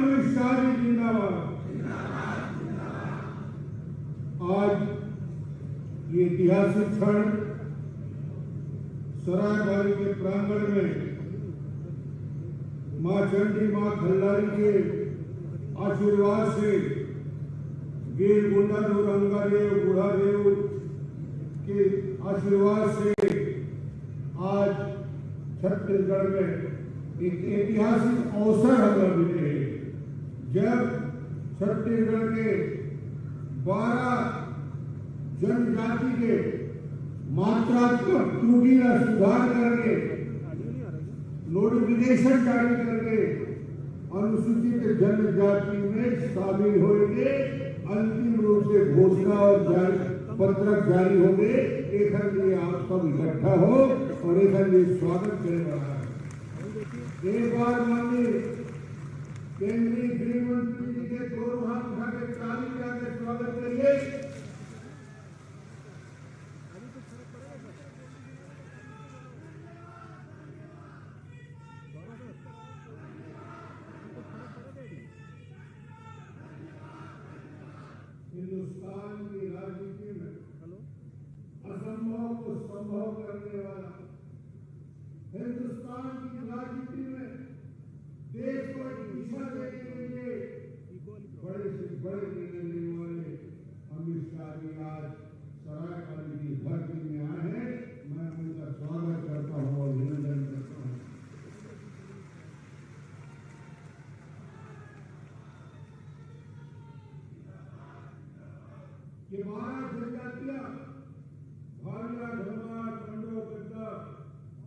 अमित शाह जी जिंदाबाद। आज ये ऐतिहासिक क्षण सरायबाड़ी के प्रांगण में मां चंडी मां खल्लारी के आशीर्वाद से वीर गुंडादेव रंगादेव बूढ़ादेव के आशीर्वाद से आज छत्तीसगढ़ में एक ऐतिहासिक अवसर हमें मिले हैं, जब छत्तीसगढ़ के 12 जनजाति के मात्रात्मक त्रुटि का सुधार करके नोटिफिकेशन जारी करके अनुसूचित जनजाति में शामिल होंगे। अंतिम रूप से घोषणा और पत्रक जारी होंगे। एक लिए आप सब इकट्ठा हो और एक लिए स्वागत करने वाला है। एक बार माननीय केंद्रीय गृह मंत्री जी के दोनों हाथ उठा के ताली बजाकर स्वागत करिए। हिंदुस्तान की राजनीति में असंभव को संभव करने वाला, हिंदुस्तान की राजनीति में देश को दिशा देने के लिए बड़े से बड़े निर्णय लेने वाले अमित शाह जी आज सरायपाली की धरती में आए हैं। मैं उनका स्वागत करता हूँ और अभिनंदन करता हूँ। ये 12 जनजातियां भालिया, धर्मार, कंडो, गद्दा,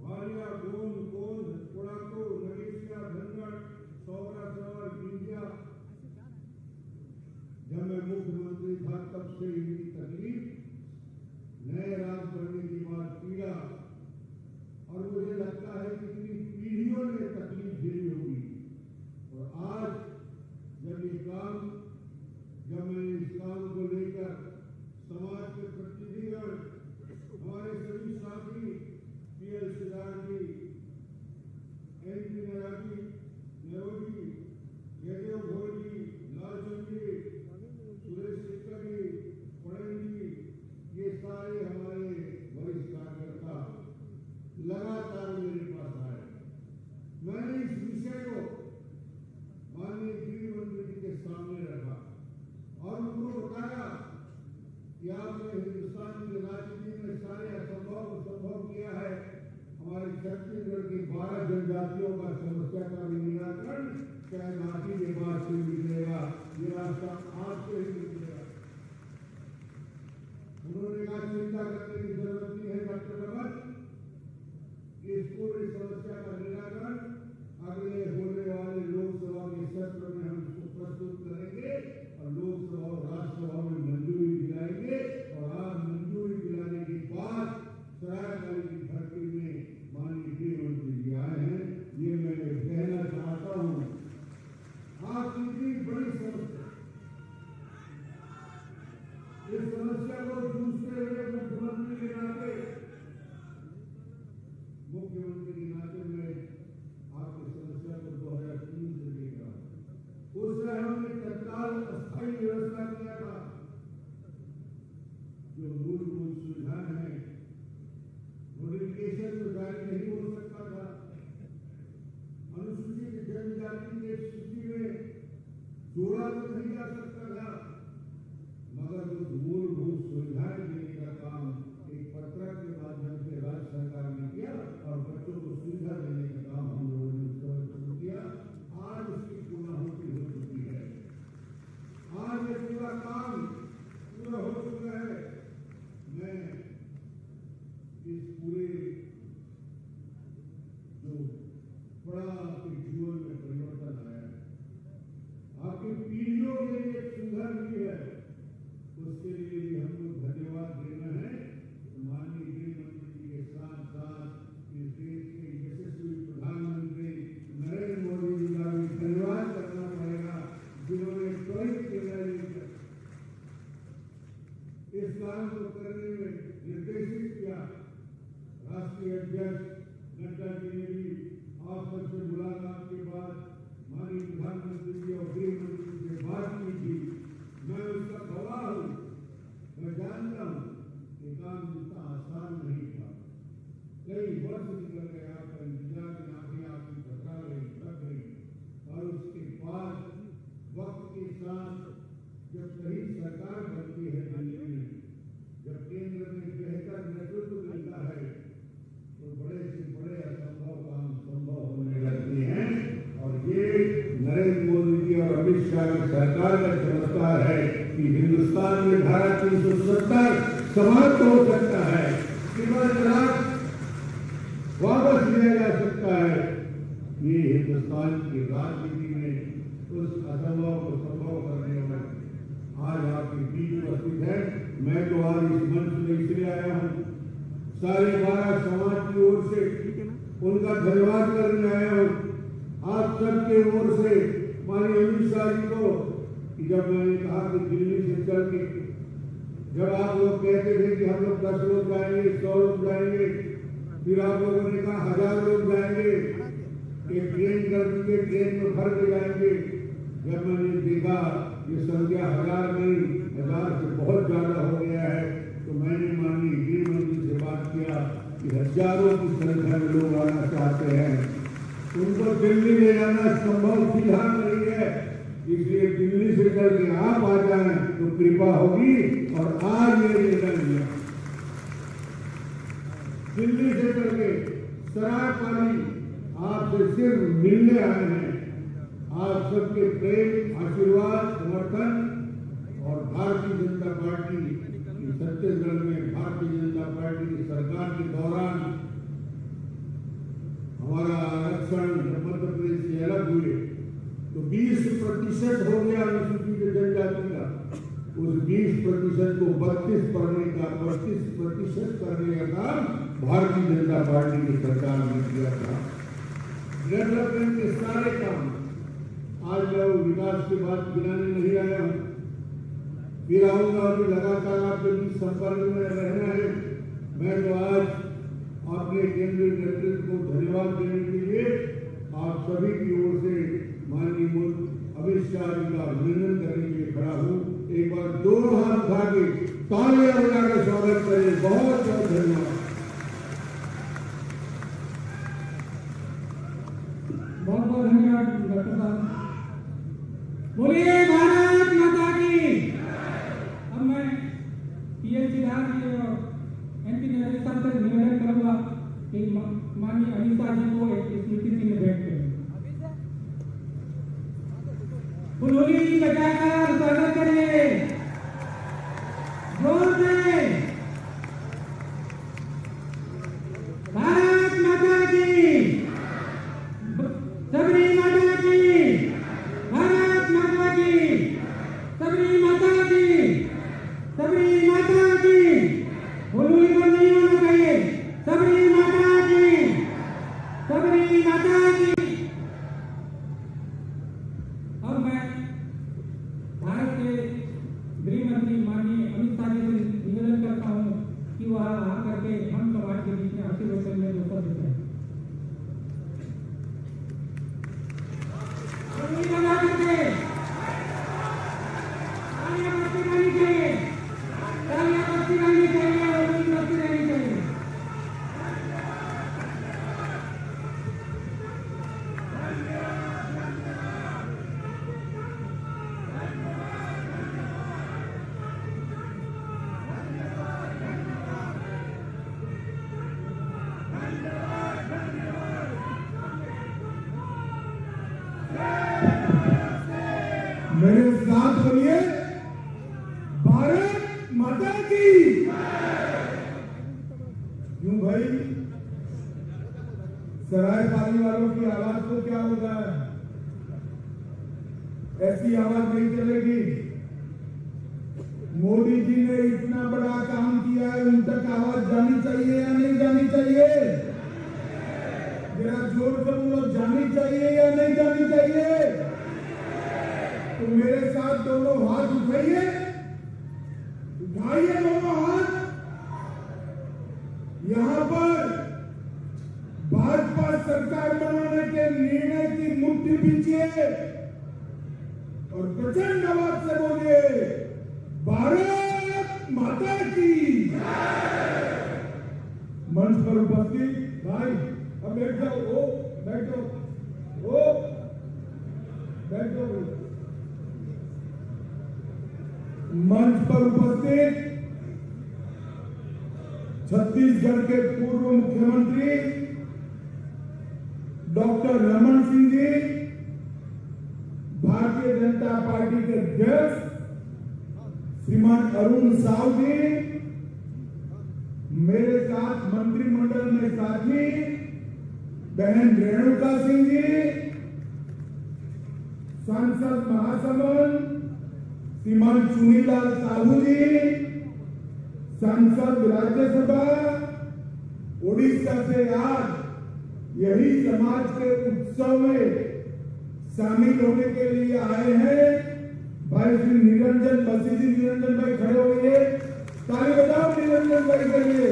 भालिया, गोंद, कोंद, कोड़ाको, नगेशिया, धनगढ़, सौरा, सवार, गिंजिया, जब मैं मुख्यमंत्री था तब से इनकी तकलीफ नए राज बनने के बाद पीड़ा, और मुझे लगता है कि इतनी पीढ़ियों ने तकलीफ झेली होगी। और आज जब मैंने इस काम को लेकर समाज के प्रतिनिधिगण, हमारे सभी साथी पीएल सिदार जी, एनपी नयाजी, नेरोजी, जयदेव भोई जी, लालचंद जी, सुरेश सिक्का जी, पड़ेल जी, ये सारे हमारे वरिष्ठ कार्यकर्ता लगातार मेरे पास आए। मैंने इस विषय को माननीय गृह मंत्री जी के सामने रखा और उनको बताया कि आपने हिंदुस्तान की राजनीति में सारे असंभव को संभव किया है। हमारे छत्तीसगढ़ की 12 जनजातियों का समस्या का निराकरण चाहे घाटी के बाद से मिलेगा, ये रास्ता आपसे ही मिलेगा। उन्होंने कहा चिंता करने की जरूरत नहीं है डॉक्टर रमन, इस पूरी समस्या का निराकरण अगले होने वाले लोकसभा के सत्र में हम इसको प्रस्तुत करेंगे और लोकसभा और राज्यसभा में मंजूरी दिलाएंगे। और आज मंजूरी दिलाने के बाद सरायपाली की धरती में माननीय गृह मंत्री जी आए हैं। ये मैं कहना चाहता हूँ, आपकी इतनी बड़ी समस्या, इस समस्या को जूझते हुए मुख्यमंत्री के नाते में आपकी समस्या को 2003 से लेकर उससे हमने तत्काल अस्थायी व्यवस्था किया था। जो मूलभूत सुविधाएं हैं, नोटिफिकेशन तो जारी नहीं हो सकता था, अनुसूचित जनजाति के सूची में जोड़ा तो नहीं जा सकता था, मगर उस मूलभूत सुविधाएं देने का काम एक पत्रक के माध्यम से राज्य सरकार ने किया और बच्चों को सुविधा देने का काम हम लोगों ने शुरू किया। आज उसकी पूर्णाहुति हो चुकी है। आज ये पूरा काम पूरा हो चुका है। मैं इस पूरे जो बड़ा आपके जीवन में परिवर्तन आया है, आपकी पीढ़ियों के लिए सुधार भी है, उसके लिए भी हमको धन्यवाद देना है। माननीय गृह मंत्री जी के साथ साथ इस देश के यशस्वी प्रधानमंत्री नरेंद्र मोदी जी का भी धन्यवाद करना पड़ेगा, जिन्होंने त्वरित निर्णय लेकर इस काम को करने में निर्देशित किया। राष्ट्रीय अध्यक्ष नड्डा जी ने भी आप सबसे मुलाकात के बाद माननीय प्रधानमंत्री जी और दिशा में सरकार का चमत्कार है कि हिंदुस्तान में धारा 370 समाप्त हो सकता है, ट्रिपल तलाक वापस लिया जा सकता है। ये हिंदुस्तान की राजनीति में उस असंभव को संभव करने में आज आपके बीच उपस्थित है। मैं तो आज इस मंच में इसलिए आया हूँ, सारे 12 समाज की ओर से उनका धन्यवाद करने आया हूँ, आप सबके ओर से माननीय अमित शाह जी को। जब मैंने कहा कि दिल्ली से चल के, जब आप लोग कहते थे कि हम लोग 10 लोग जाएंगे, 100 लोग जाएंगे, फिर आप लोगों ने कहा 1000 लोग जाएंगे, एक ट्रेन कर देंगे, ट्रेन में भर के जाएंगे। जब मैंने देखा ये संख्या 1000 नहीं, 1000 से बहुत ज्यादा हो गया है, तो मैंने माननीय गृह मंत्री से बात किया कि हजारों की संख्या में लोग आना चाहते हैं, उनको दिल्ली ले जाना संभव फिलहाल नहीं है, इसलिए दिल्ली से चल के आप आ जाए तो कृपा होगी। और आज ये निर्णय लिया, दिल्ली से चल के सरायपाली आपसे सिर्फ मिलने आए हैं। आप सबके प्रेम, आशीर्वाद, समर्थन और भारतीय जनता पार्टी की छत्तीसगढ़ में भारतीय जनता पार्टी की सरकार के दौरान हमारा आरक्षण मध्य प्रदेश से अलग हुए तो 20% हो गया अनुसूचित जनजाति का। उस 20% को 32% करने का काम भारतीय जनता पार्टी की सरकार ने किया था। डेवलपमेंट के सारे काम, आज मैं विकास की बात गिनाने नहीं आया हूँ, फिर आऊंगा, अभी लगातार आपके बीच संपर्क में रहना है। मैं तो आज अपने केंद्रीय नेतृत्व को धन्यवाद देने के लिए आप सभी की ओर से माननीय अमित शाह जी का अभिनंदन करने के लिए खड़ा हूँ। एक बार 2 हाथ उठा के तालियां बजाकर स्वागत करें। बहुत बहुत धन्यवाद। बहुत बहुत धन्यवाद डॉक्टर साहब। बोलिए भारत माता की। अब मैं पीएल सिद्धार्थ जी और एमपी नया साहब से निवेदन करूंगा कि माननीय अमित शाह जी को एक स्मृति चिन्ह भेंट करें। फुलौरी बजाकर स्वागत करें जोर से। भारत माता की, सबरी माता की, भारत माता की, सबरी माता की, सबरी माता की। फुलौरी को नहीं होना चाहिए। सबरी माता की, सबरी माता की। अब मैं भारत के गृह मंत्री माननीय अमित शाह जी से निवेदन करता हूँ कि वह आकर के हम समाज के बीच में आशीर्वचन में दोस्तों देते हैं। बना करके तालियां बजती रहनी चाहिए, तालियां बजती रहनी चाहिए और बजती रहनी चाहिए। मेरे साथ बोलिए भारत माता की। क्यों भाई, सरायपाली वालों की आवाज को क्या होगा? ऐसी आवाज नहीं चलेगी। मोदी जी ने इतना बड़ा काम किया है, उन तक आवाज जानी चाहिए या नहीं जानी चाहिए? जरा जोर से बोलो, जानी चाहिए या नहीं जानी चाहिए? तो मेरे साथ दोनों हाथ उठाइए, उठाइए दोनों हाथ। यहां पर भाजपा सरकार बनाने के निर्णय की मुट्ठी पीछे और प्रचंड आवाज से बोलिए भारत माता की। मंच पर उपस्थित भाई, अब बैठ जाओ, ओ बैठ जाओ, ओ बैठ जाओ। मंच पर उपस्थित छत्तीसगढ़ के पूर्व मुख्यमंत्री डॉक्टर रमन सिंह जी, भारतीय भारतीय जनता पार्टी के अध्यक्ष श्रीमान अरुण साव जी, मेरे साथ मंत्रिमंडल में साथी बहन रेणुका सिंह जी, सांसद महासमंद श्रीमान चुनीलाल साहू जी, सांसद राज्यसभा उड़ीसा से आज यही समाज के उत्सव में शामिल होने के लिए आए हैं भाई श्री निरंजन बसी जी। निरंजन भाई खड़े होइए, ताली बजाओ निरंजन भाई के लिए।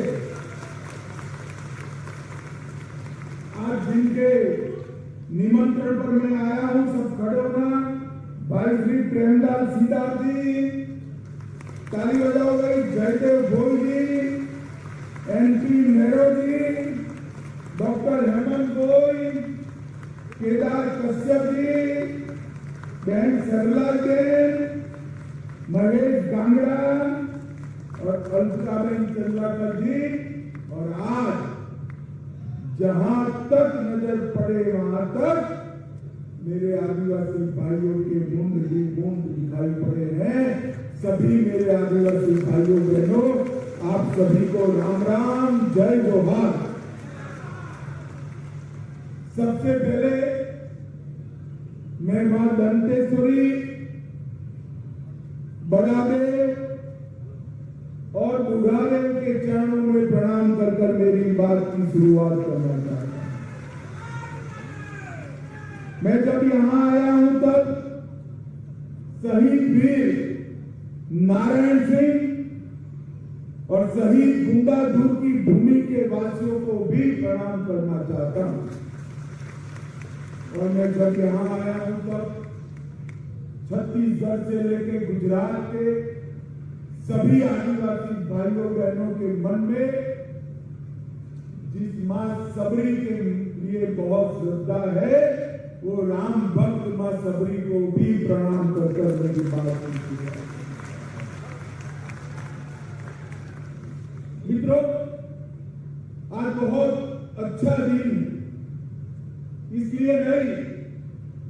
आज जिनके निमंत्रण पर मैं आया हूं, सब खड़े होना। भाई श्री प्रेमदास सीधा जी, ताली बजाओ भाई। जयदेव भोई जी, एनपी नेहरू जी, डॉक्टर हेमंत गोई, केदार कश्यप जी, बहन सरला जी, महेश गांगड़ा और अलकाबेन चंद्राकर जी। और आज जहां तक नजर पड़े वहां तक मेरे आदिवासी भाइयों के बूंद ही बूंद दिखाई पड़े हैं। सभी मेरे आदिवासी भाइयों बहनों, आप सभी को राम राम, जय जोहार। सबसे पहले मैं मां दंतेश्वरी, बड़ादेव और बुढ़ादेव के चरणों में प्रणाम कर मेरी बात की शुरुआत करना चाहता हूं। मैं जब यहां आया हूं तब शहीद वीर नारायण सिंह और शहीद गुंडाधुर की भूमि के वासियों को भी प्रणाम करना चाहता हूं। और मैं जब यहां आया हूं तब छत्तीसगढ़ से लेकर गुजरात के सभी आदिवासी भाइयों बहनों के मन में जिस मां सबरी के लिए बहुत श्रद्धा है, वो राम भक्त मां सबरी को भी प्रणाम कर मेरी बात की है। मित्रों, आज बहुत अच्छा दिन इसलिए नहीं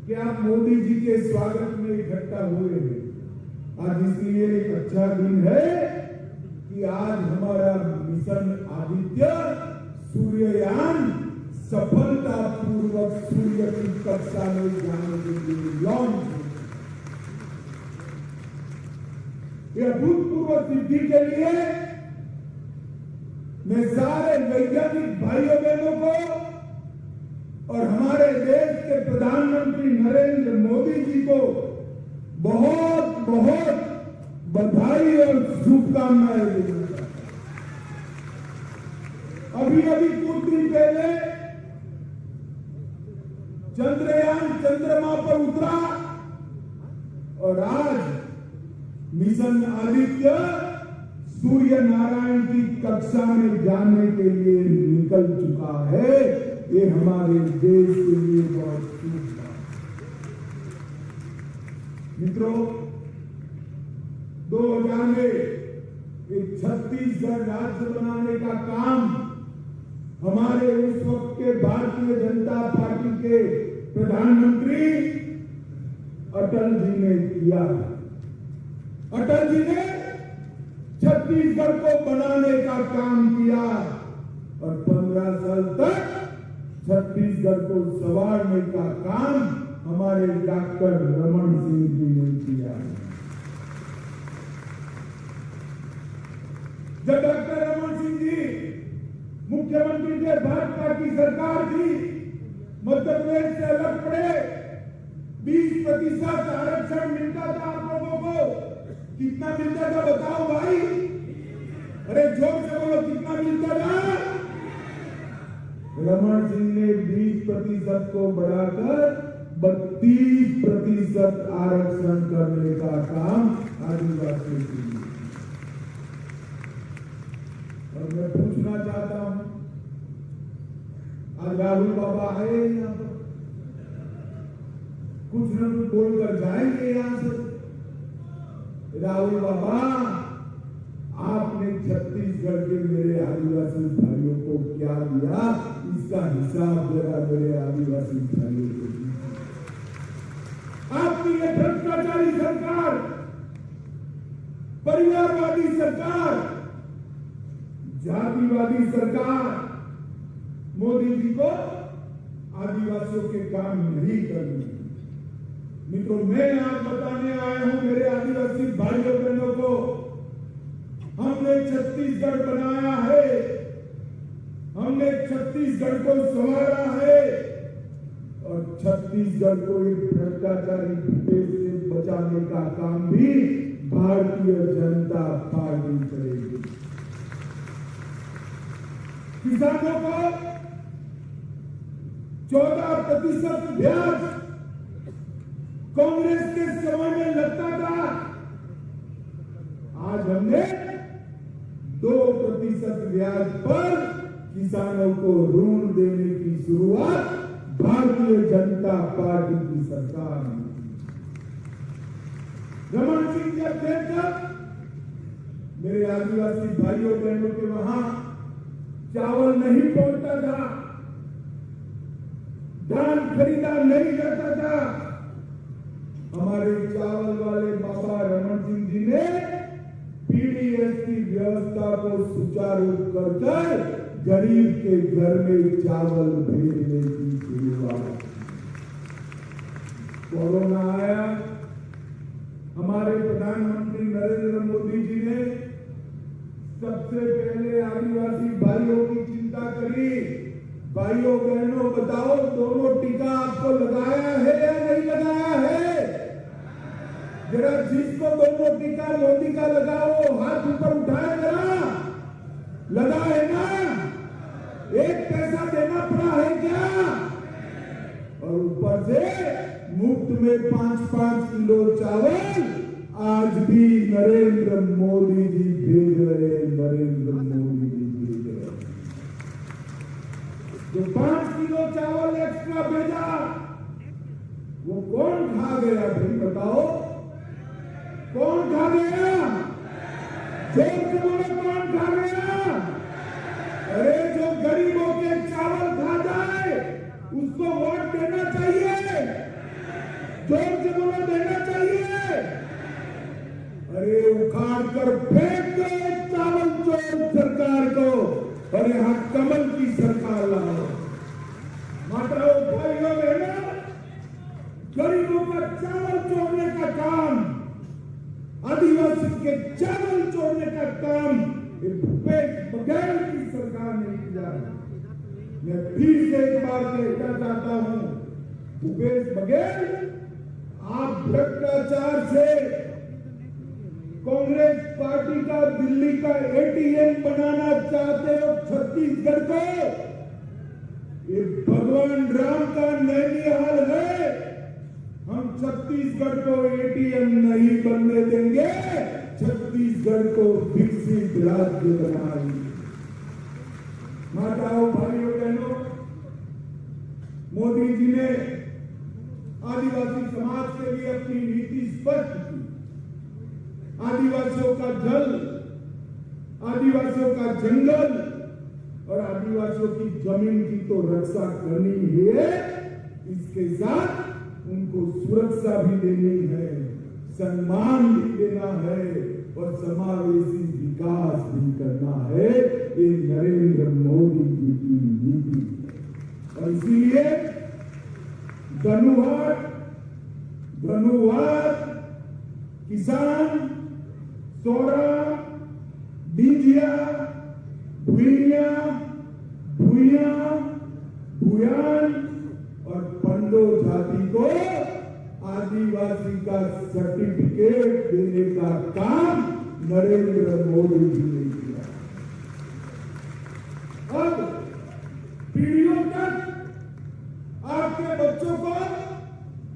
कि आप मोदी जी के स्वागत में इकट्ठा हुए हैं। आज इसलिए एक अच्छा दिन है कि आज हमारा मिशन आदित्य सूर्ययान सफलतापूर्वक सूर्य की कक्षा में जाने के लिए लॉन्च हो। यह अभूतपूर्व सिद्धि के लिए मैं सारे वैज्ञानिक भाइयों बहनों को और हमारे देश के प्रधानमंत्री नरेंद्र मोदी जी को बहुत बहुत बधाई और शुभकामनाएं देना चाहता हूं। अभी कुछ दिन पहले चंद्रयान चंद्रमा पर उतरा और आज मिशन आदित्य सूर्य नारायण की कक्षा में जाने के लिए निकल चुका है। ये हमारे देश के लिए बहुत शुभ बात। मित्रों, 2000 में एक छत्तीसगढ़ राज्य बनाने का काम हमारे उस वक्त के भारतीय जनता पार्टी के प्रधानमंत्री अटल जी ने किया। अटल जी ने छत्तीसगढ़ को बनाने का काम किया और 15 साल तक छत्तीसगढ़ को संवारने का काम हमारे डॉक्टर रमन सिंह जी ने किया। जब डॉक्टर रमन सिंह जी मुख्यमंत्री थे, भाजपा की सरकार थी, मध्य प्रदेश से अलग पड़े, 20% आरक्षण मिलता था आप लोगों को। कितना मिलता था बताओ भाई? अरे जोर से बोलो, कितना मिलता था? रमन सिंह ने 20% को बढ़ाकर 32% आरक्षण करने का काम आदिवासी के लिए। और मैं पूछना चाहता हूं, आज राहुल बाबा आए यहाँ पर, कुछ न कुछ बोलकर जाएंगे यहां से। राहुल बाबा, आपने छत्तीसगढ़ के मेरे आदिवासी भाइयों को क्या दिया, इसका हिसाब जरा मेरे आदिवासी भाइयों को दीजिए। आपकी ये भ्रष्टाचारी सरकार, परिवारवादी सरकार, जातिवादी सरकार मोदी जी को आदिवासियों के काम नहीं करनी। मित्रों, मैं आज बताने आया हूं मेरे आदिवासी भाइयों बहनों को, हमने छत्तीसगढ़ बनाया है, हमने छत्तीसगढ़ को संवारा है और छत्तीसगढ़ को एक भ्रष्टाचारी प्रदेश से बचाने का काम भी भारतीय जनता पार्टी करेगी। किसानों को 14% ब्याज कांग्रेस के समय में लगता था, आज हमने 2% ब्याज पर किसानों को ऋण देने की शुरुआत भारतीय जनता पार्टी की सरकार ने। रमन सिंह जब थे तब मेरे आदिवासी भाइयों बहनों के वहां चावल नहीं पहुंचता था, धान खरीदा नहीं जाता था। हमारे चावल वाले बाबा रमन सिंह जी ने पीडीएस की व्यवस्था को सुचारू कर गरीब के घर में चावल भेजने की शुरुआत। कोरोना आया, हमारे प्रधानमंत्री नरेंद्र मोदी जी ने सबसे पहले आदिवासी भाइयों की चिंता करी। भाइयों बहनों बताओ, दोनों टीका आपको लगाया है या नहीं लगाया है? जरा जिसको दोनों टीका मोदी का लगाओ हाथ ऊपर उठाए, जरा लगा है ना? एक पैसा देना पड़ा है क्या? और ऊपर से मुफ्त में 5-5 किलो चावल आज भी नरेंद्र मोदी जी भेज रहे हैं, नरेंद्र मोदी जी भेज रहे हैं। जो 5 किलो चावल एक्स्ट्रा भेजा वो कौन खा गया भाई बताओ? कौन खा गया? जोर से बोलो, कौन खा गया? अरे जो गरीबों के चावल खा जाए उसको वोट देना चाहिए। जोर से बोलो, देना चाहिए। अरे उखाड़ कर फेंक दो चावल चोर सरकार को और यहाँ कमल की सरकार लाओ। माताओं भाइयों बहनों, गरीबों का चावल चोरने का काम, आदिवासी के चावल चोरने का काम भूपेश बघेल की सरकार ने किया है। मैं फिर से एक बार कहना चाहता हूं, भूपेश बघेल, आप भ्रष्टाचार से कांग्रेस पार्टी का दिल्ली का एटीएम बनाना चाहते हो छत्तीसगढ़ को। ये भगवान राम का नैनीहाल है। हम छत्तीसगढ़ को एटीएम नहीं बनने देंगे, छत्तीसगढ़ को विकसित राज्य बनाएंगे। माताओं भाइयों बहनों, मोदी जी ने आदिवासी समाज के लिए अपनी नीति स्पष्ट की। आदिवासियों का जल, आदिवासियों का जंगल और आदिवासियों की जमीन की तो रक्षा करनी ही है, इसके साथ उनको सुरक्षा भी देनी है, सम्मान भी देना है और समावेशी विकास भी करना है। ये नरेंद्र मोदी जी की नीति। और इसीलिए धन्यवाद किसान, सोरा, डीजिया, भुइया, भुयान और पंडो जाति को आदिवासी का सर्टिफिकेट देने का काम नरेंद्र मोदी जी ने किया। अब पीढ़ियों तक आपके बच्चों को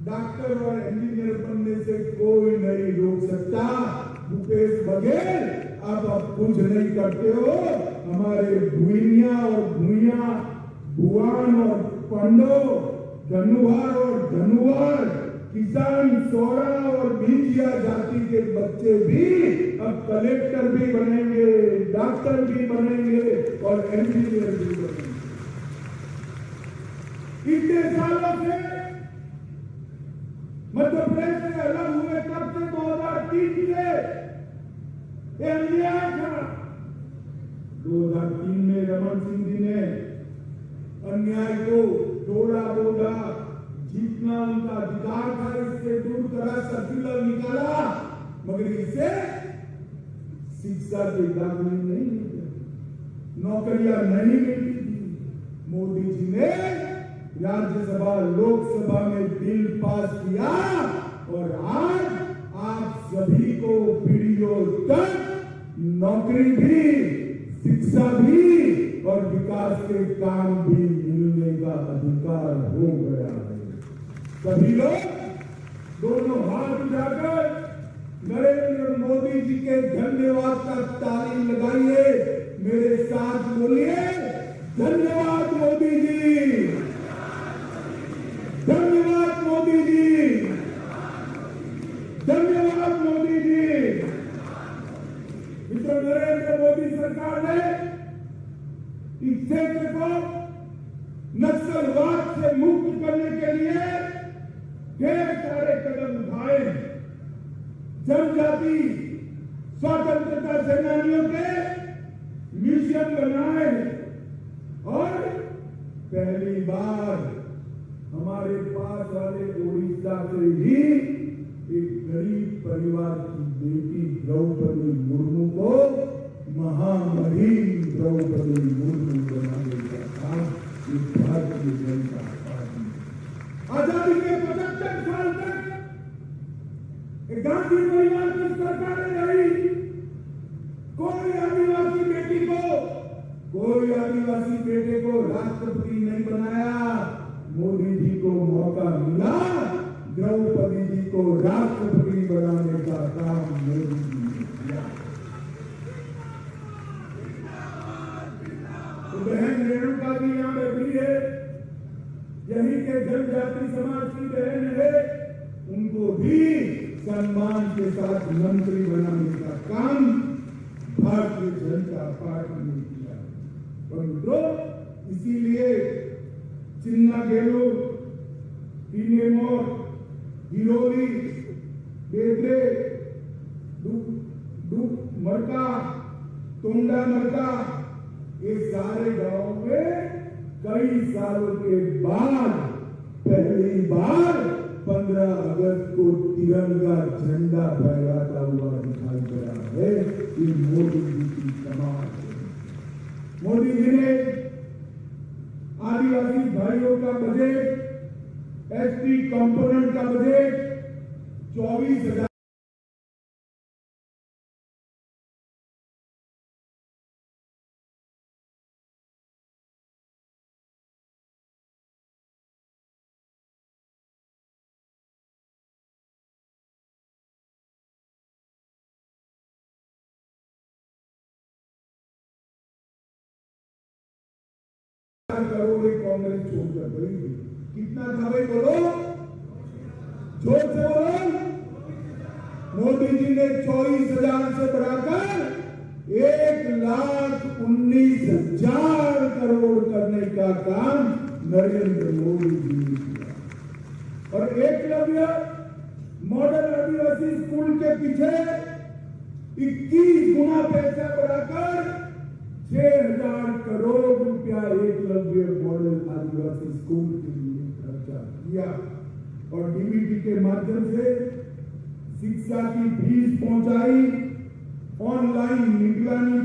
डॉक्टर और इंजीनियर बनने से कोई नहीं रोक सकता। भूपेश बघेल, आप कुछ नहीं करते हो। हमारे भुइया और भुइया, भुआन और पंडो, धनुवार और धनुवार, किसान, सोरा और बीजिया जाति के बच्चे भी अब कलेक्टर भी बनेंगे, डॉक्टर भी बनेंगे और इंजीनियर भी बनेंगे। इतने सालों से मध्य 2003 से ये अन्याय था। 2003 में रमन सिंह जी ने अन्याय को तोड़ा बोला, जितना उनका अधिकार था इससे दूर करा, सर्कुलर निकाला, मगर इससे शिक्षा के दाखिले नहीं मिलते, नौकरियां नहीं मिलती थी। मोदी जी ने राज्यसभा लोकसभा में बिल पास किया और आज आप सभी को पीढ़ियों तक नौकरी भी, शिक्षा भी और विकास के काम भी मिलने का अधिकार हो गया है। सभी लोग दोनों हाथ उठाकर नरेंद्र मोदी जी के धन्यवाद का ताली लगाइए, मेरे साथ बोलिए, धन्यवाद मोदी जी, धन्यवाद मोदी जी, धन्यवाद मोदी जी। मित्रों, नरेंद्र मोदी सरकार ने इस क्षेत्र को नक्सलवाद से मुक्त करने के लिए ढेर सारे कदम उठाए। जनजाति स्वतंत्रता सेनानियों के म्यूजियम बनाए और पहली बार हमारे पास वाले उड़ीसा से ही एक गरीब परिवार की बेटी द्रौपदी मुर्मू को महामहिम द्रौपदी मुर्मू बनाने का काम भारतीय जनता पार्टी। आजादी के 75 साल तक गांधी परिवार की सरकारें रही, कोई आदिवासी बेटी को, कोई आदिवासी बेटे को राष्ट्रपति नहीं बनाया। मोदी जी को मौका मिला, द्रौपदी जी को राष्ट्रपति बनाने का काम मोदी जी ने किया। तो बहन रेणुका भी यहाँ बैठी है, यही के जनजाति समाज की बहन है, उनको भी सम्मान के साथ मंत्री बनाने का काम भारतीय जनता पार्टी ने किया। और मित्रों, इसीलिए चिन्ना गेलो, टीनेमोर, हिरोली, बेदरे, मरका, तोंडा मरका, ये सारे गांवों में कई सालों के बाद पहली बार 15 अगस्त को तिरंगा झंडा फहराता हुआ दिखाई दे रहा है। ये मोदी जी की कमाल है। मोदी जी ने आदिवासी भाइयों का बजट, एसटी कंपोनेंट का बजट 24,000 करोड़ कांग्रेस छोड़कर गई। कितना था भाई, बोलो, जोर से बोलो। मोदी जी ने 24,000 से बढ़ाकर 1,19,000 करोड़ करने का काम नरेंद्र मोदी जी ने किया। और एकलव्य मॉडल आदिवासी स्कूल के पीछे 21 गुना पैसा बढ़ाकर 6,000 करोड़ रुपया एकलव्य मॉडल आदिवासी स्कूल के लिए खर्चा किया। और डीबीटी के माध्यम से शिक्षा की फीस पहुंचाई, ऑनलाइन निगरानी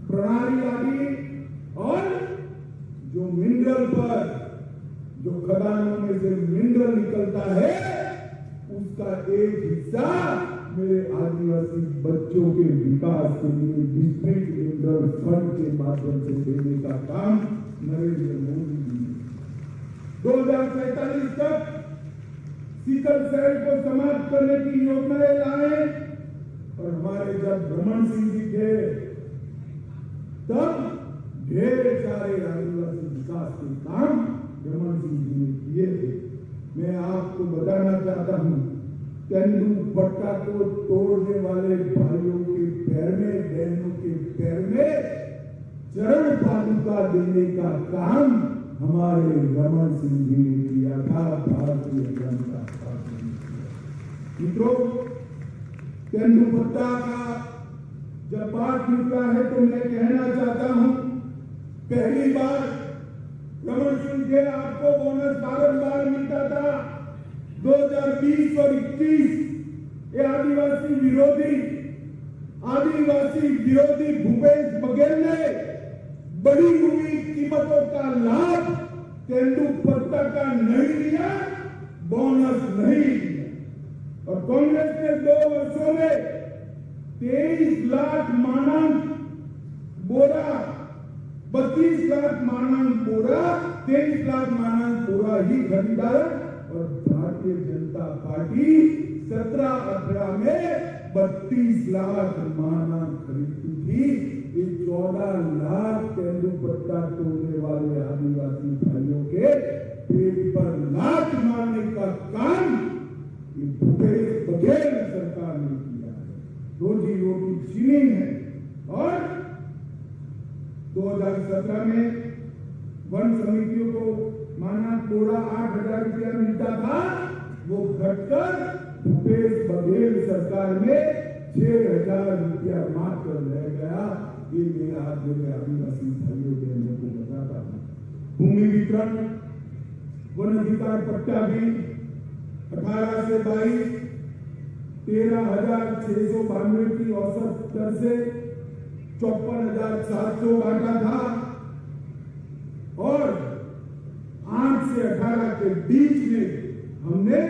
प्रणाली लाई और जो मिनरल पर, जो खदानों में से मिनरल निकलता है उसका एक हिस्सा मेरे आदिवासी बच्चों के विकास के लिए डिस्ट्रिक्ट मिनरल फंड के माध्यम से देने का काम नरेंद्र मोदी जी ने 2047 तक सिकल सेल को समाप्त करने की योजनाएं लाए। और हमारे जब रमन सिंह जी थे तब ढेर सारे आदिवासी विकास के काम रमन सिंह जी ने किए थे। मैं आपको बताना चाहता हूं, तेंदू पट्टा को तोड़ने वाले भाइयों के पैर में, बहनों के पैर में चरण पादुका देने का काम हमारे रमन सिंह जी ने किया था, भारतीय जनता पार्टी ने किया। मित्रों, तेंदुपत्ता का जब बात निकला है तो मैं कहना चाहता हूं, पहली बार रमन सिंह जी आपको बोनस बारंबार मिलता था। 2020 और 21 ये आदिवासी विरोधी भूपेश बघेल ने बढ़ी हुई कीमतों का लाभ तेंदुपत्ता का नहीं लिया, बोनस नहीं लिया। और कांग्रेस ने 2 वर्षों में 23 लाख मानक बोरा, 32 लाख मानक बोरा, 23 लाख मानक बोरा ही खरीदा। और भारतीय जनता पार्टी 17-18 में 32 लाख मानक खरीदी थी। ये 14 लाख तेंदुपत्ता तोड़ने वाले आदिवासी भाइयों के पेट पर लात मारने का काम ये भूपेश बघेल सरकार ने किया है। रोजी रोटी छीनी है। और 2017 में वन समितियों को मानक बोरा 8,000 रुपया मिलता था, वो घटकर भूपेश बघेल सरकार में 6,000 रुपया मात्र रह गया। ये मेरे आज मेरे आदिवासी भाइयों बहनों को बताता हूं। भूमि वितरण वन अधिकार पट्टा भी 18 से 22 13,692 की औसत दर से 54,700 बांटा था। और 8 से 18 के बीच में हमने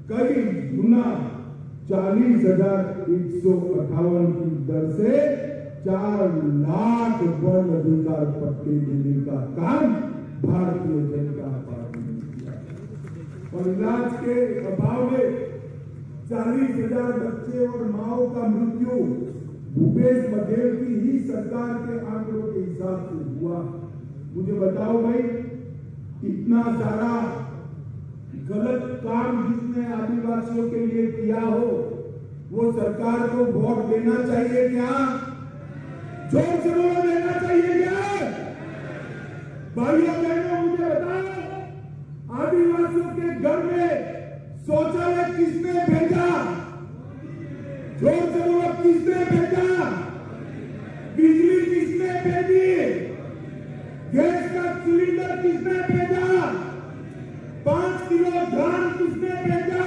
कई गुना 40,158 की दर से 4 लाख वन अधिकार पट्टे देने का काम भारतीय जनता पार्टी ने किया। और इलाज के अभाव में 40,000 बच्चे और माओ का मृत्यु भूपेश बघेल की ही सरकार के आंकड़ों के हिसाब से हुआ। मुझे बताओ भाई, इतना सारा गलत काम जिसने आदिवासियों के लिए किया हो, वो सरकार को वोट देना चाहिए क्या? जोर से बोलो, देना चाहिए क्या? भाइयों बहनों मुझे बताओ, आदिवासियों के घर में शौचालय किसने भेजा? जोर से बोलो, किसने भेजा? बिजली किसने भेजी? गैस का सिलेंडर किसने भेजा? 5 किलो धान किसने भेजा?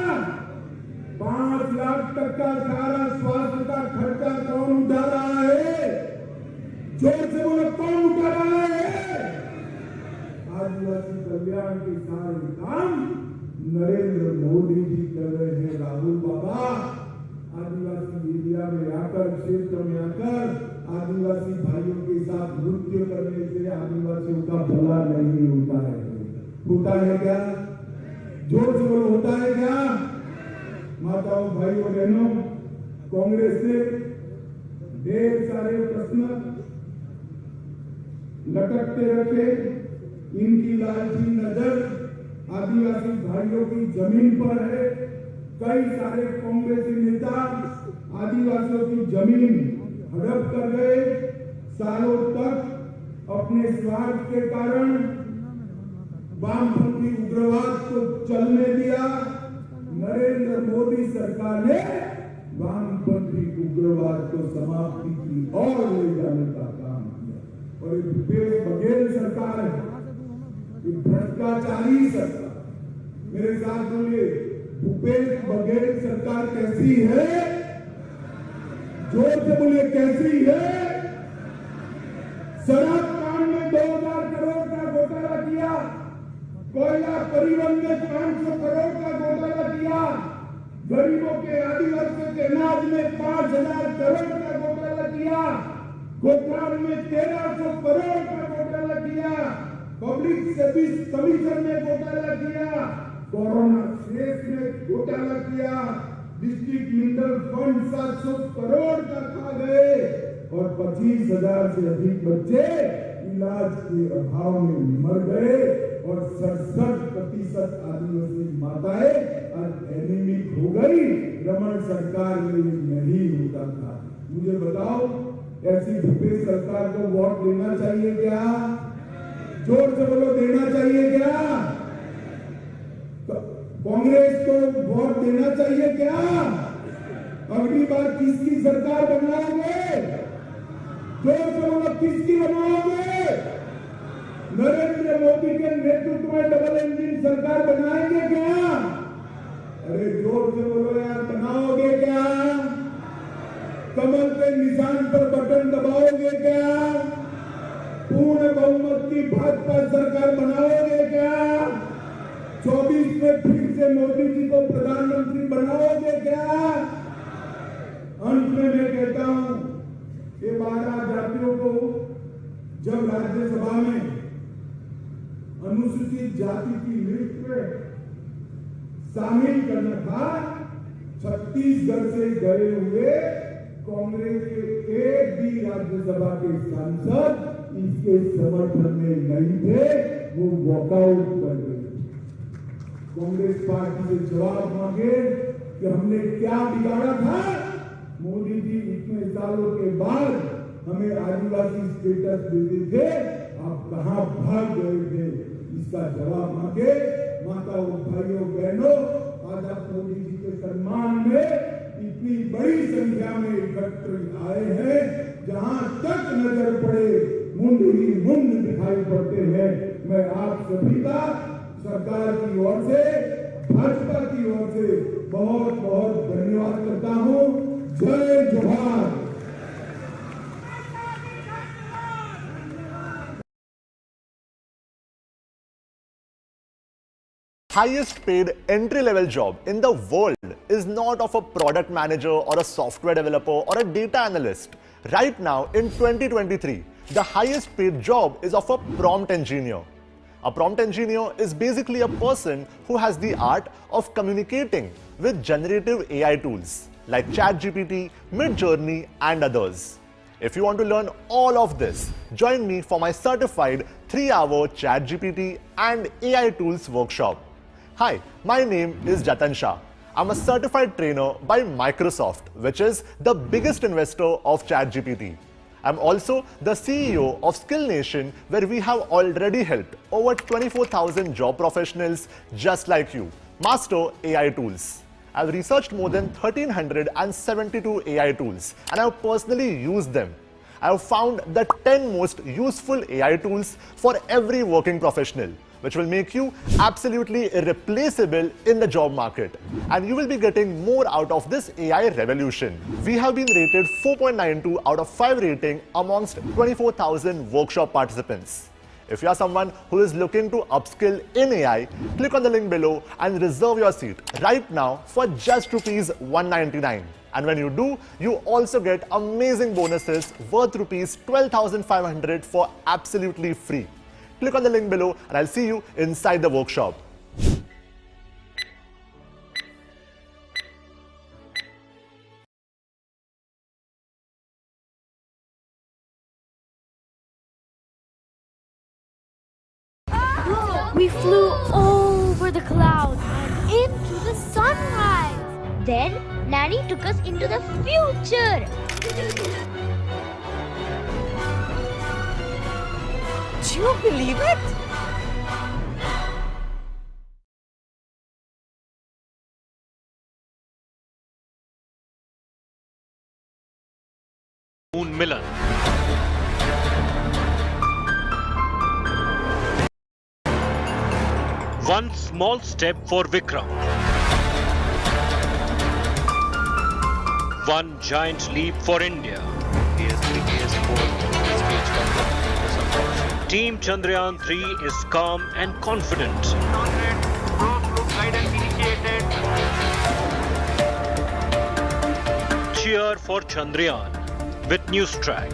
5 लाख तक का सारा स्वास्थ्य का खर्चा कौन उठा रहा है? जोर से बोलो, कौन उठा रहा है? आदिवासी कल्याण के सारे काम नरेंद्र मोदी जी कर रहे हैं। राहुल बाबा आदिवासी एरिया में आकर, क्षेत्र में आकर आदिवासी भाइयों के साथ नृत्य करने से आदिवासियों का भला नहीं होता है। होता है क्या? जोर से बोलो, होता है क्या? माताओं, भाइयों, बहनों, कांग्रेस ने ढेर सारे प्रश्न लटकते रखे। इनकी लालची नजर आदिवासी भाइयों की जमीन पर है। कई सारे कांग्रेसी नेता आदिवासियों की जमीन हड़प कर गए। सालों तक अपने स्वार्थ के कारण वामपंथी उग्रवाद को चलने दिया। नरेंद्र मोदी सरकार ने वामपंथी उग्रवाद को समाप्ति की ओर ले जाने का काम किया। और ये भूपेश बघेल सरकार है, ये भ्रष्टाचारी सरकार। मेरे साथ बोलिए, भूपेश बघेल सरकार कैसी है? जोर से बोलिए, कैसी है? शराब कांड में 2,000 करोड़ का घोटाला किया। कोयला परिवहन में 500 करोड़ का घोटाला किया। गरीबों के, आदिवासियों के अनाज में 5,000 करोड़ का घोटाला किया। गोपाल में 1,300 करोड़ का घोटाला किया। पब्लिक सर्विस कमीशन में घोटाला किया। कोरोना शेष में घोटाला किया। डिस्ट्रिक्ट मिनरल फंड 700 करोड़ का खा गए। और 25,000 से अधिक बच्चे इलाज के अभाव में मर गए। और 67% आदिवासी माताएं आज एनीमिक हो गई। रमन सरकार में ये नहीं होता था। मुझे बताओ, ऐसी भूपेश सरकार को वोट देना चाहिए क्या? जोर से बोलो, देना चाहिए क्या? कांग्रेस को वोट देना चाहिए क्या? अगली बार किसकी सरकार बनाओगे? जोर से बोलो, किसकी बनाओगे? नरेंद्र मोदी के नेतृत्व में डबल इंजन सरकार बनाएंगे क्या? अरे जोर से बोलो यार, बनाओगे क्या? कमल के निशान पर बटन दबाओगे क्या? पूर्ण बहुमत की भाजपा सरकार बनाओगे क्या? 24 में फिर से मोदी जी को प्रधानमंत्री बनाओगे क्या? अंत में मैं कहता हूं, ये 12 जातियों को जब राज्यसभा में अनुसूचित जाति की लिस्ट में शामिल करना था, छत्तीसगढ़ से गए हुए कांग्रेस के एक भी राज्यसभा के सांसद इसके समर्थन में नहीं थे, वो वॉकआउट कर गए। कांग्रेस पार्टी से जवाब मांगे कि हमने क्या बिगाड़ा था? मोदी जी इतने सालों के बाद हमें आदिवासी स्टेटस देते थे, आप कहां भाग गए थे? इसका जवाब मांगे। माताओं, भाइयों, बहनों, आज आप मोदी जी के सम्मान में इतनी बड़ी संख्या में एकत्रित आए हैं, जहां तक नजर पड़े मुंड ही मुंड दिखाई पड़ते हैं। मैं आप सभी का सरकार की ओर से, भाजपा की ओर से बहुत बहुत धन्यवाद करता हूं। जय जोहार। Highest paid entry-level job in the world is not of a product manager or a software developer or a data analyst. Right now in 2023, the highest paid job is of a prompt engineer. A prompt engineer is basically a person who has the art of communicating with generative AI tools like ChatGPT, Midjourney and others. If you want to learn all of this, join me for my certified 3-hour ChatGPT and AI tools workshop. Hi, my name is Z10 Shah. I'm a certified trainer by Microsoft, which is the biggest investor of ChatGPT. I'm also the CEO of Skill Nation, where we have already helped over 24,000 job professionals just like you master AI tools. I've researched more than 1,372 AI tools and I've personally used them. I've found the 10 most useful AI tools for every working professional, which will make you absolutely irreplaceable in the job market. And you will be getting more out of this AI revolution. We have been rated 4.92 out of 5 rating amongst 24,000 workshop participants. If you are someone who is looking to upskill in AI, click on the link below and reserve your seat right now for just rupees 199. And when you do, you also get amazing bonuses worth rupees 12,500 for absolutely free. Click on the link below and I'll see you inside the workshop. We flew over the clouds and into the sunrise. Then Nanny took us into the future. Do you believe it? Moon Milan. One small step for Vikram. One giant leap for India. Team Chandrayaan 3 is calm and confident. Cheer for Chandrayaan with Newstrack.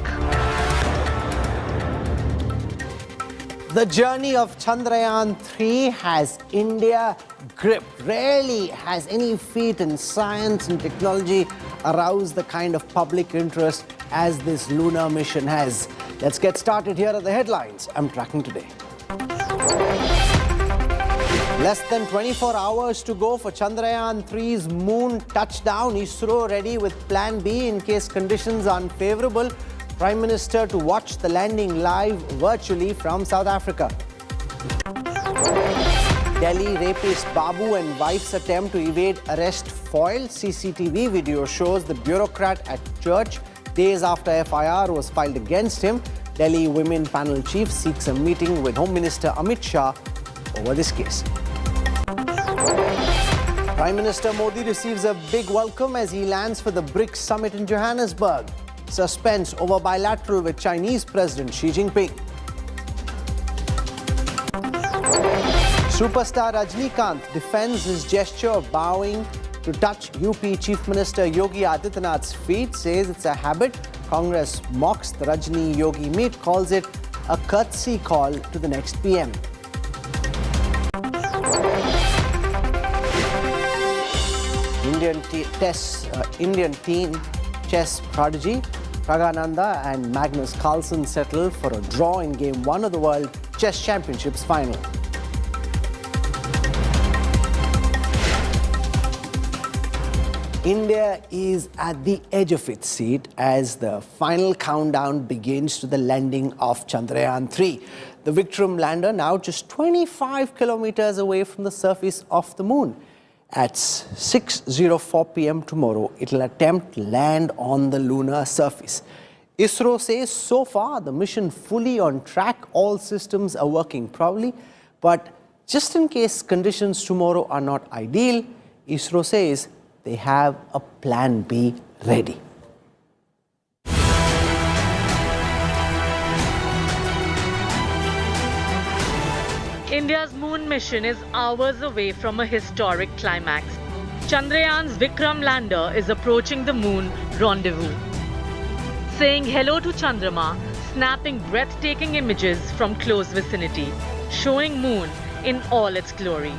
The journey of Chandrayaan 3 has India gripped. Rarely has any feat in science and technology aroused the kind of public interest as this lunar mission has. Let's get started. Here are the headlines I'm tracking today. Less than 24 hours to go for Chandrayaan 3's moon touchdown. ISRO ready with Plan B in case conditions are unfavorable. Prime Minister to watch the landing live virtually from South Africa. Delhi rapist Babu and wife's attempt to evade arrest foiled. CCTV video shows the bureaucrat at church days after FIR was filed against him. Delhi Women Panel Chief seeks a meeting with Home Minister Amit Shah over this case. Prime Minister Modi receives a big welcome as he lands for the BRICS summit in Johannesburg. Suspense over bilateral with Chinese President Xi Jinping. Superstar Rajnikant defends his gesture of bowing to touch UP Chief Minister Yogi Adityanath's feet, says it's a habit. Congress mocks the Rajni Yogi meet, calls it a courtesy call to the next PM. Indian teen chess prodigy Pragananda and Magnus Carlsen settled for a draw in Game 1 of the World Chess Championships final. India is at the edge of its seat as the final countdown begins to the landing of Chandrayaan 3. The Vikram lander now just 25 kilometers away from the surface of the moon. At 6:04 p.m. tomorrow, it will attempt to land on the lunar surface. ISRO says so far the mission fully on track, all systems are working properly, but just in case conditions tomorrow are not ideal, ISRO says they have a plan B ready. India's moon mission is hours away from a historic climax. Chandrayaan's Vikram lander is approaching the moon rendezvous. Saying hello to Chandrama, snapping breathtaking images from close vicinity, showing moon in all its glory,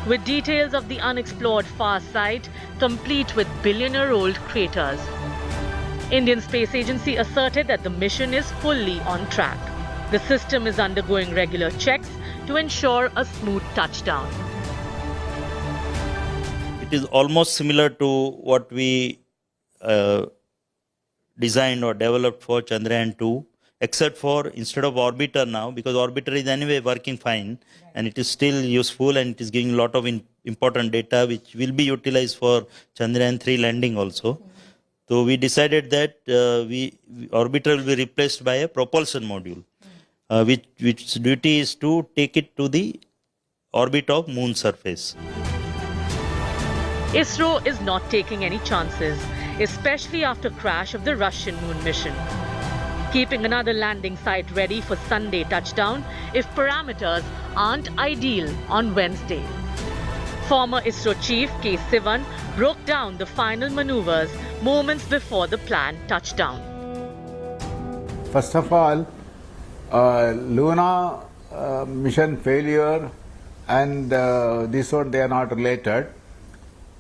with details of the unexplored far side, complete with billion-year-old craters. Indian Space Agency asserted that the mission is fully on track. The system is undergoing regular checks to ensure a smooth touchdown. It is almost similar to what we designed or developed for Chandrayaan 2, except for instead of orbiter now, because orbiter is anyway working fine and it is still useful and it is giving a lot of important data which will be utilized for Chandrayaan 3 landing also. So we decided that orbiter will be replaced by a propulsion module, which duty is to take it to the orbit of moon surface. ISRO is not taking any chances, especially after crash of the Russian moon mission. Keeping another landing site ready for Sunday touchdown if parameters aren't ideal on Wednesday. Former ISRO chief K. Sivan broke down the final maneuvers moments before the planned touchdown. First of all, Luna mission failure and this one, they are not related.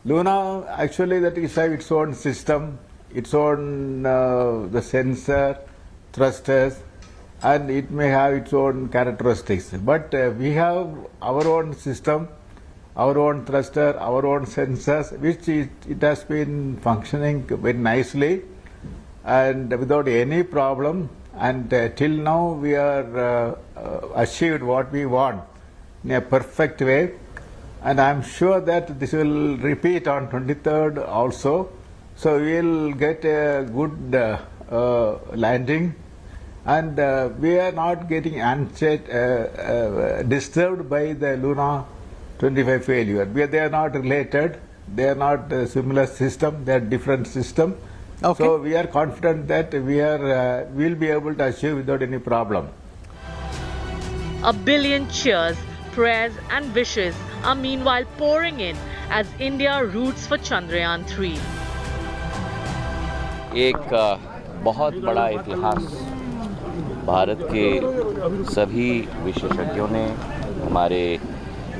Luna actually that is have its own system, its own the sensor, thrusters, and it may have its own characteristics. But we have our own system, our own thruster, our own sensors, which it has been functioning very nicely and without any problem. And till now we are achieved what we want in a perfect way. And I am sure that this will repeat on 23rd also. So we will get a good landing, and we are not getting disturbed by the Luna 25 failure. They are not related. They are not a similar system. They are different system. Okay. So we are confident that we will be able to achieve without any problem. A billion cheers, prayers and wishes are meanwhile pouring in as India roots for Chandrayaan 3. एक बहुत बड़ा इतिहास भारत के सभी विशेषज्ञों ने, हमारे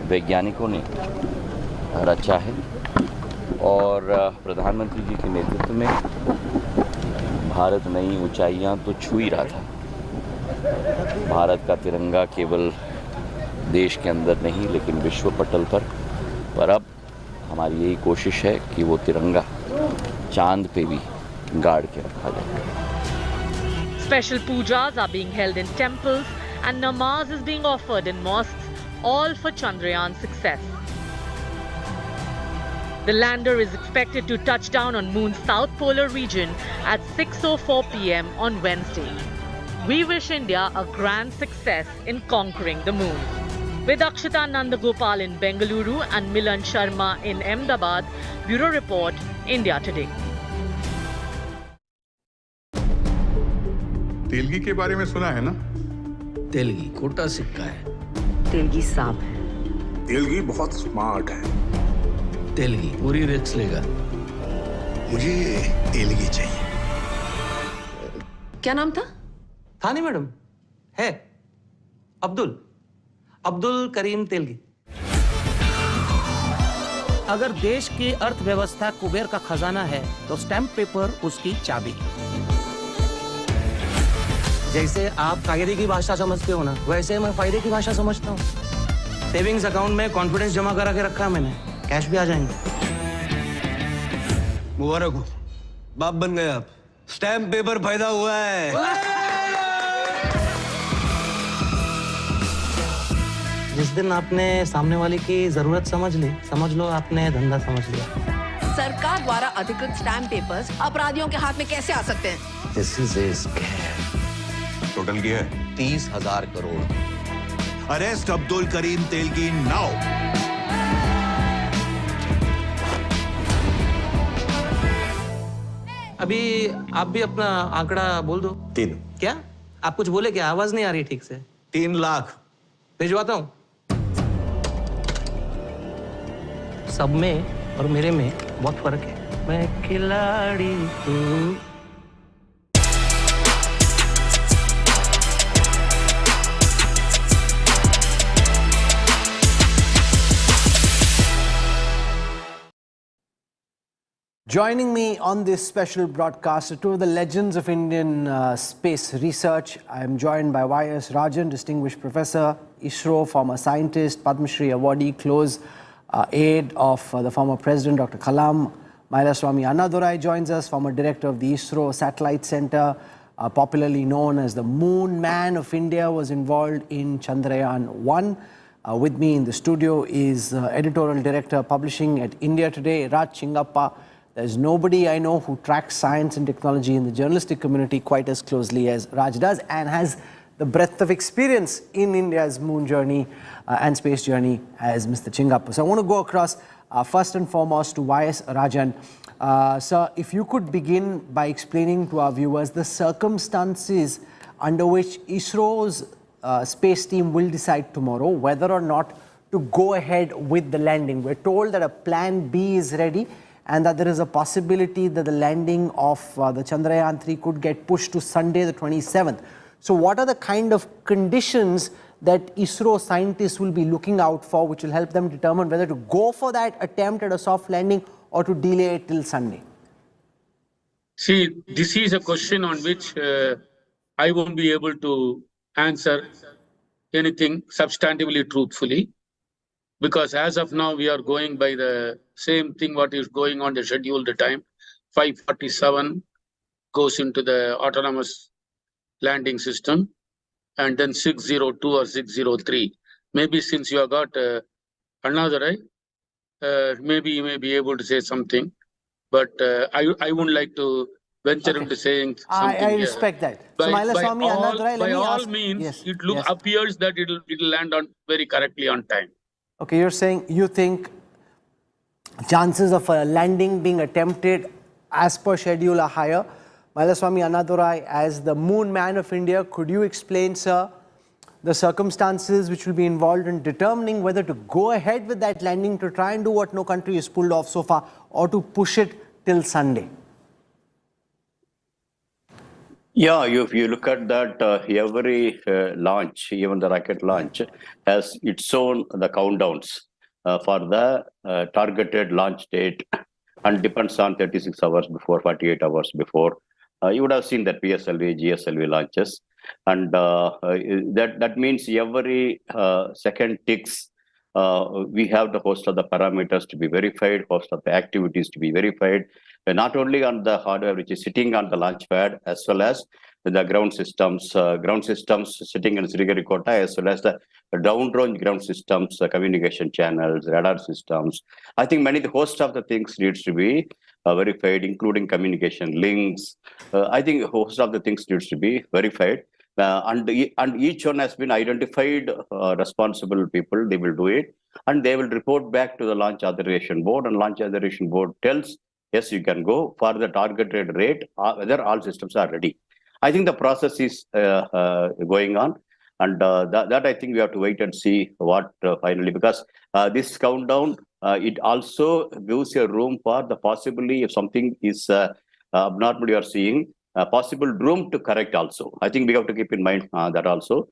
वैज्ञानिकों ने रचा है और प्रधानमंत्री जी के नेतृत्व में भारत नई ऊंचाइयां तो छू ही रहा था। भारत का तिरंगा केवल देश के अंदर नहीं लेकिन विश्व पटल पर अब हमारी यही कोशिश है कि वो तिरंगा चांद पे भी गाड़ के रखा जाए। Special pujas are being held in temples and namaz is being offered in mosques all for Chandrayaan's success. The lander is expected to touch down on Moon's south polar region at 6:04 p.m. on Wednesday. We wish India a grand success in conquering the moon. With Akshita Nandagopal in Bengaluru and Milan Sharma in Ahmedabad, Bureau Report, India Today. Telgi के बारे में सुना है ना? तेलगी खोटा सिक्का है। तेलगी सांप है। तेलगी बहुत स्मार्ट है। तेलगी पूरी रिस्क लेगा। मुझे तेलगी चाहिए। क्या नाम था? था नहीं मैडम, है अब्दुल करीम तेलगी। अगर देश की अर्थव्यवस्था कुबेर का खजाना है तो स्टैम्प पेपर उसकी चाबी। जैसे आप कायदे की भाषा समझते हो ना, वैसे मैं फायदे की भाषा समझता हूँ। सेविंग्स अकाउंट में कॉन्फिडेंस जमा करा के रखा है मैंने, कैश भी आ जाएंगे। मुबारक हो, बाप बन गए आप। स्टैम्प पेपर फायदा हुआ है। जिस दिन आपने सामने वाले की जरूरत समझ ली, समझ लो आपने धंधा समझ लिया। सरकार द्वारा अधिकृत स्टैम्प पेपर्स अपराधियों के हाथ में कैसे आ सकते हैं? This is a scam. Total क्या है? 30,000 करोड़। Arrest Abdul Karim Telgi now. अभी आप भी अपना आंकड़ा बोल दो। 3। क्या आप कुछ बोले? क्या आवाज नहीं आ रही ठीक से? 3 लाख भिजवाता हूँ। सब में और मेरे में बहुत फर्क है। मैं खिलाड़ी हूँ। Joining me on this special broadcast are two of the legends of Indian space research. I am joined by Y.S. Rajan, distinguished professor, ISRO, former scientist, Padma Shri awardee, close aide of the former president, Dr. Kalam. Mailaswamy Annadurai joins us, former director of the ISRO Satellite Center, popularly known as the Moon Man of India, was involved in Chandrayaan 1. With me in the studio is editorial director publishing at India Today, Raj Chingappa. There's nobody I know who tracks science and technology in the journalistic community quite as closely as Raj does, and has the breadth of experience in India's moon journey and space journey as Mr. Chingappa. So I want to go across first and foremost to Y.S. Rajan. Sir, if you could begin by explaining to our viewers the circumstances under which ISRO's space team will decide tomorrow whether or not to go ahead with the landing. We're told that a plan B is ready, and that there is a possibility that the landing of the Chandrayaan 3 could get pushed to Sunday the 27th. So what are the kind of conditions that ISRO scientists will be looking out for, which will help them determine whether to go for that attempt at a soft landing or to delay it till Sunday? See, this is a question on which I won't be able to answer anything substantively truthfully, because as of now we are going by the same thing what is going on the scheduled time. 5:47 goes into the autonomous landing system, and then 6:02 or 6:03. Maybe since you have got another, maybe you may be able to say something, but I wouldn't like to venture into saying something. I respect that. By all means, yes, it appears that it will land on very correctly on time. Okay, you're saying you think chances of a landing being attempted as per schedule are higher. Mailaswamy Annadurai, as the Moon Man of India, could you explain, sir, the circumstances which will be involved in determining whether to go ahead with that landing to try and do what no country has pulled off so far, or to push it till Sunday? Yeah, if you look at that, every launch, even the rocket launch, has its own the countdowns for the targeted launch date, and depends on 36 hours before, 48 hours before. You would have seen that PSLV, GSLV launches, and that means every second ticks. We have the host of the parameters to be verified, host of the activities to be verified, not only on the hardware which is sitting on the launch pad, as well as the ground systems sitting in Sriharikota, as well as the down-range ground systems, communication channels, radar systems. I think the host of the things needs to be verified, including communication links. I think host of the things needs to be verified. And each one has been identified responsible people. They will do it, and they will report back to the Launch Authorization Board, and Launch Authorization Board tells, yes, you can go for the targeted rate, whether all systems are ready. I think the process is going on, and that I think we have to wait and see what finally, because this countdown, it also gives a room for the possibility if something is abnormal you are seeing, possible room to correct also. I think we have to keep in mind that also.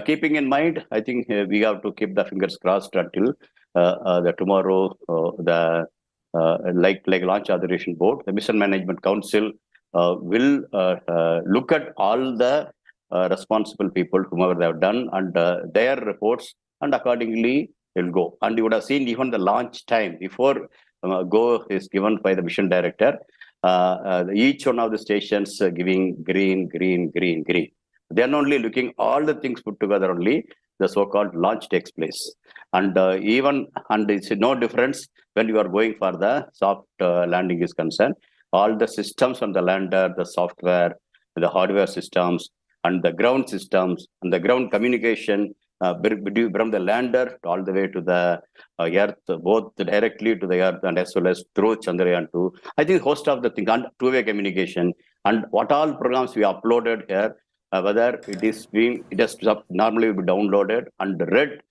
Keeping in mind, I think we have to keep the fingers crossed until the tomorrow, like Launch Authorization Board, the Mission Management Council will look at all the responsible people, whomever they have done, and their reports, and accordingly will go. And you would have seen even the launch time before go is given by the mission director. Each one of the stations giving green. Then only looking all the things put together, only the so-called launch takes place. And it's no difference when you are going for the soft landing is concerned. All the systems on the lander, the software, the hardware systems, and the ground systems, and the ground communication from the lander all the way to the Earth, both directly to the Earth and as well as through Chandrayaan-2. I think host of the thing, and two-way communication, and what all programs we uploaded here, whether it has normally be downloaded and read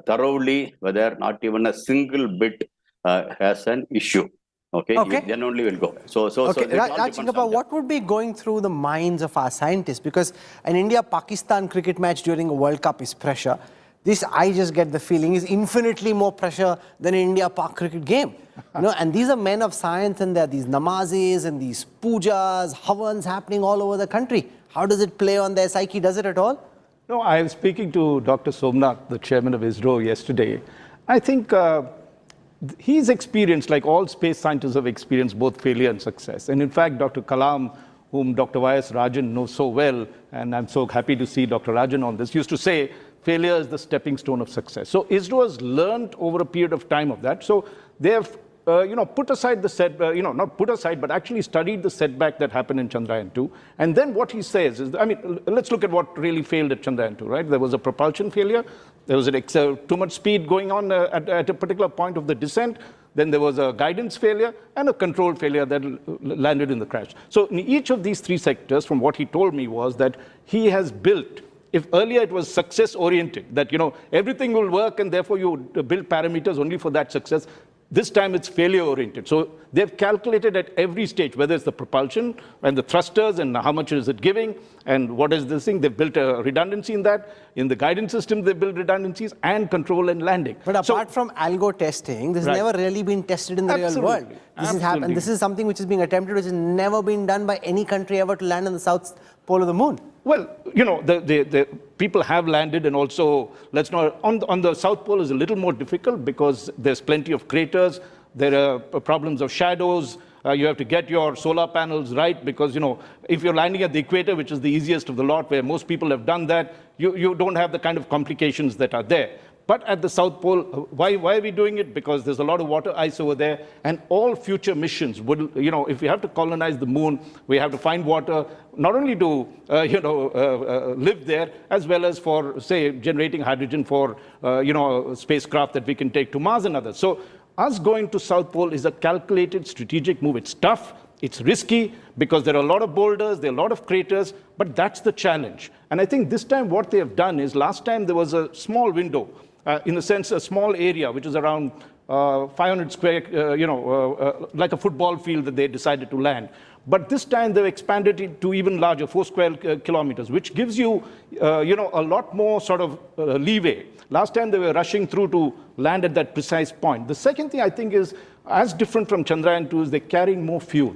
thoroughly, whether not even a single bit has an issue. Okay. Then only will go. So Rajchingappa, what would be going through the minds of our scientists? Because an India-Pakistan cricket match during a World Cup is pressure. This, I just get the feeling, is infinitely more pressure than an India-Pak cricket game. And these are men of science, and there are these namazis and these pujas, havans happening all over the country. How does it play on their psyche? Does it at all? No, I was speaking to Dr. Somnath, the chairman of ISRO, yesterday. I think he's experienced, like all space scientists have experienced, both failure and success. And in fact, Dr. Kalam, whom Dr. Y.S. Rajan knows so well, and I'm so happy to see Dr. Rajan on this, used to say, failure is the stepping stone of success. So ISRO has learned over a period of time of that. So they have put aside the not put aside, but actually studied the setback that happened in Chandrayaan-2. And then what he says is, let's look at what really failed at Chandrayaan-2, right? There was a propulsion failure. There was too much speed going on at a particular point of the descent. Then there was a guidance failure and a control failure that landed in the crash. So in each of these three sectors, from what he told me, was that he has built, if earlier it was success-oriented, that, everything will work and therefore you build parameters only for that success, this time it's failure-oriented. So they've calculated at every stage, whether it's the propulsion and the thrusters and how much is it giving and what is this thing. They've built a redundancy in that. In the guidance system, they've built redundancies and control and landing. But apart from algo testing, this has never really been tested in the real world. This is something which is being attempted, which has never been done by any country ever to land on the south pole of the moon. Well, the people have landed, and also, let's not, on the South Pole is a little more difficult because there's plenty of craters, there are problems of shadows, you have to get your solar panels right because, if you're landing at the equator, which is the easiest of the lot, where most people have done that, you don't have the kind of complications that are there. But at the South Pole, why are we doing it? Because there's a lot of water ice over there, and all future missions would, if we have to colonize the moon, we have to find water, not only to, live there, as well as for, say, generating hydrogen for, spacecraft that we can take to Mars and others. So us going to South Pole is a calculated strategic move. It's tough, it's risky, because there are a lot of boulders, there are a lot of craters, but that's the challenge. And I think this time what they have done is, last time there was a small window, in a sense, a small area, which is around 500 square, like a football field that they decided to land. But this time they've expanded it to even larger, 4 square kilometers, which gives you, a lot more sort of leeway. Last time they were rushing through to land at that precise point. The second thing I think is, as different from Chandrayaan-2, is they're carrying more fuel.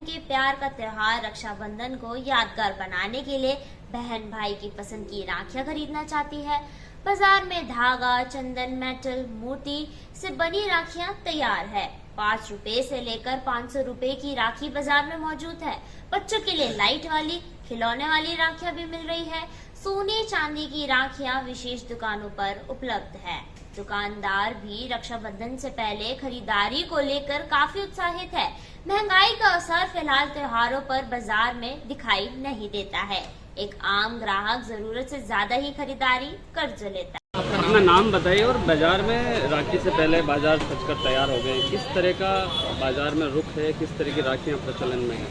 के प्यार का त्योहार रक्षाबंधन को यादगार बनाने के लिए बहन भाई की पसंद की राखियां खरीदना चाहती है। बाजार में धागा, चंदन, मेटल, मोती से बनी राखियां तैयार है। 5 रुपए से लेकर 500 रुपए की राखी बाजार में मौजूद है। बच्चों के लिए लाइट वाली, खिलौने वाली राखियां भी मिल रही है। सोने चांदी की राखियां विशेष दुकानों पर उपलब्ध है। दुकानदार भी रक्षाबंधन से पहले खरीदारी को लेकर काफी उत्साहित है। महंगाई का असर फिलहाल त्योहारों पर बाजार में दिखाई नहीं देता है। एक आम ग्राहक जरूरत से ज्यादा ही खरीदारी कर लेता है। अपना नाम बताइए और बाजार में राखी से पहले बाजार सजकर तैयार हो गए, किस तरह का बाजार में रुख है, किस तरह की राखियाँ प्रचलन में है?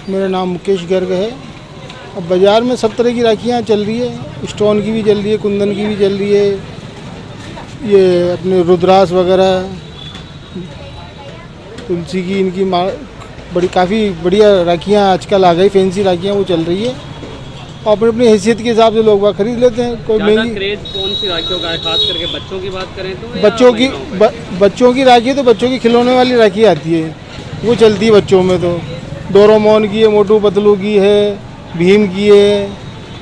मेरा नाम मुकेश गर्ग है। अब बाजार में सब तरह की राखियाँ चल रही है, स्टोन की भी चल रही है, कुंदन की भी चल रही है, ये अपने रुद्राक्ष वगैरह, तुलसी की, इनकी बड़ी काफ़ी बढ़िया राखियाँ आजकल आ गई, फैंसी राखियाँ वो चल रही है। और अपनी अपनी हैसियत के हिसाब से लोग वहाँ खरीद लेते हैं। कोई महंगी क्रेज कौन सी राखियों का है, खास करके बच्चों की बात करें तो? बच्चों की राखी है तो बच्चों की खिलौने वाली राखी आती है, वो चलती है बच्चों में। तो डोरेमोन की है, मोटू पतलू की है, भीम की है,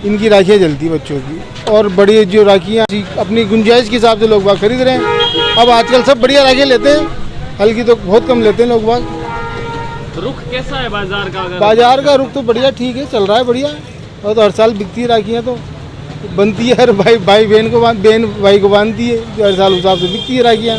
इनकी राखियाँ चलती है बच्चों की। और बड़ी जो राखियाँ अपनी गुंजाइश के हिसाब से लोग वहाँ खरीद रहे हैं। अब आजकल सब बढ़िया राखियाँ लेते हैं, हल्की तो बहुत कम लेते हैं लोग वहाँ। रुख कैसा है बाजार का? बाजार का रुख तो बढ़िया, ठीक है, चल रहा है बढ़िया। और तो हर साल बिकती है राखियाँ, तो बनती है, हर भाई बहन को भाई को बांधती है, जो हर साल उस हिसाब से बिकती है राखियाँ।